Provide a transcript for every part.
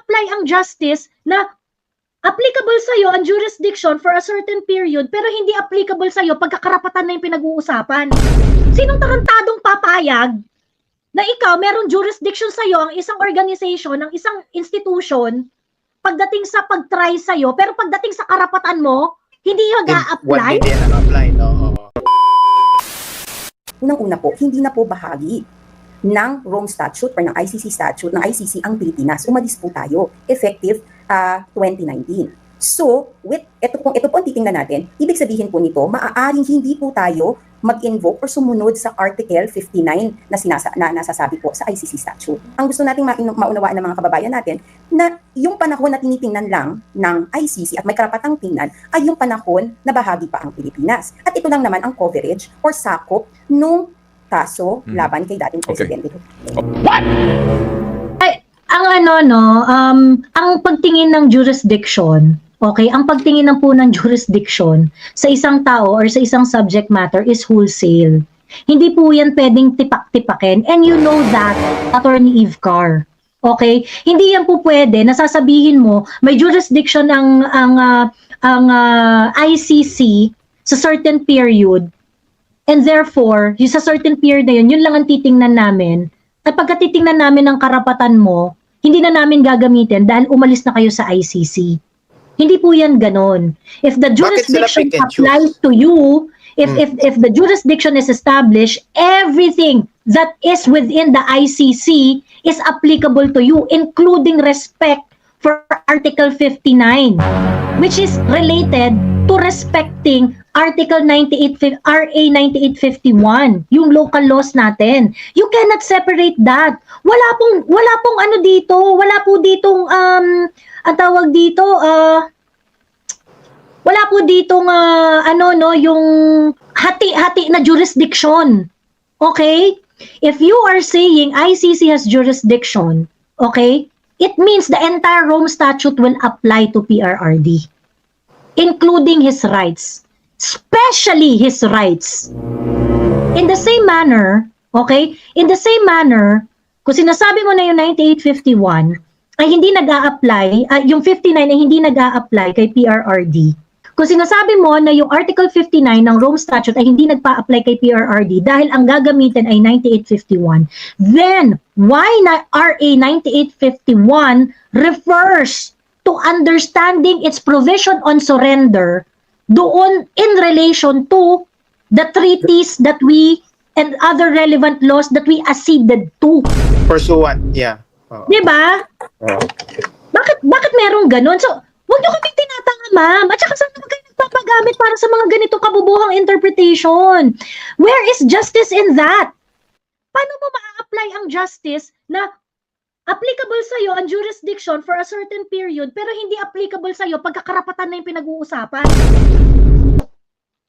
apply ang justice na applicable sa'yo ang jurisdiction for a certain period pero hindi applicable sa'yo pagkakarapatan na yung pinag-uusapan. Sinong tarantadong papayag na ikaw meron jurisdiction sa'yo ang isang organization, ang isang institution pagdating sa pag-try sa'yo pero pagdating sa karapatan mo, hindi yung mag-a-apply? Hindi na-apply, no? Unang-una po, hindi na po bahagi ng Rome Statute or ng ICC Statute, ng ICC ang Pilipinas. Umalis po tayo, effective 2019. So, ito po ang titingnan natin, ibig sabihin po nito, maaaring hindi po tayo mag-invoke or sumunod sa Article 59 na nasasabi po sa ICC Statute. Ang gusto nating maunawaan ng mga kababayan natin, na yung panahon na tinitingnan lang ng ICC at may karapatang tingnan ay yung panahon na bahagi pa ang Pilipinas. At ito lang naman ang coverage or sakop nung kaso laban kay dating Presidente. What? Ang pagtingin ng jurisdiction, okay, ang pagtingin ng po ng jurisdiction sa isang tao or sa isang subject matter is wholesale. Hindi po yan pwedeng tipak-tipakin. And you know that, Attorney Eve Carr. Okay? Hindi yan po pwede na sasabihin mo may jurisdiction ang ICC sa certain period and therefore, yung sa certain period na yun lang ang titingnan namin. At pagka titingnan namin ang karapatan mo, hindi na namin gagamitin dahil umalis na kayo sa ICC. Hindi po yan ganon. If the jurisdiction applies to you, if the jurisdiction is established, everything that is within the ICC is applicable to you, including respect for Article 59, which is related to respecting Article 98, RA 9851, yung local laws natin. You cannot separate that. Wala pong ano dito, wala po ditong ang tawag dito, wala po ditong yung hati-hati na jurisdiction. Okay? If you are saying ICC has jurisdiction, okay, it means the entire Rome Statute will apply to PRRD, including his rights, especially his rights. In the same manner, okay, in the same manner, kung sinasabi mo na yung 9851 ay hindi nag-a-apply, yung 59 ay hindi nag-a-apply kay PRRD. Kung sinasabi mo na yung Article 59 ng Rome Statute ay hindi nagpa-apply kay PRRD dahil ang gagamitin ay 9851, then why na RA 9851 refers to understanding its provision on surrender doon in relation to the treaties that we and other relevant laws that we acceded to. Pursuant, yeah. Diba? Bakit merong ganun? So, huwag niyo kaming tinatanga, ma'am. At saka saan naman kayo nagpapagamit para sa mga ganitong kabubuhang interpretation? Where is justice in that? Paano mo ma-apply ang justice na applicable sa'yo ang jurisdiction for a certain period pero hindi applicable sa'yo pagkakarapatan na yung pinag-uusapan?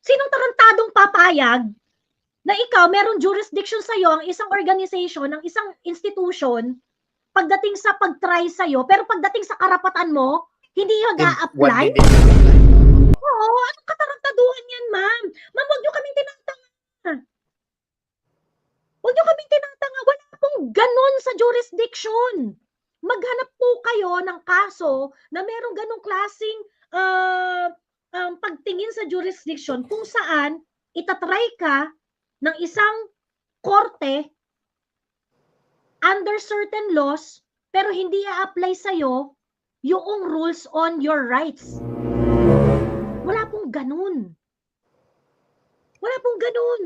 Sinong tarantadong papayag na ikaw meron jurisdiction sa'yo ang isang organization, ang isang institution pagdating sa pag-try sa'yo pero pagdating sa karapatan mo, hindi yung mag-a-apply? Oo, anong katarantaduhan yan, ma'am? Ma'am, huwag niyo kaming tinatanga. Huwag niyo kaming tinatanga. Wala pong ganun sa jurisdiction. Maghanap po kayo ng kaso na merong ganong klaseng pagtingin sa jurisdiction kung saan itatry ka ng isang korte under certain laws pero hindi i-apply sa'yo yung rules on your rights. Wala pong ganun. Wala pong ganun.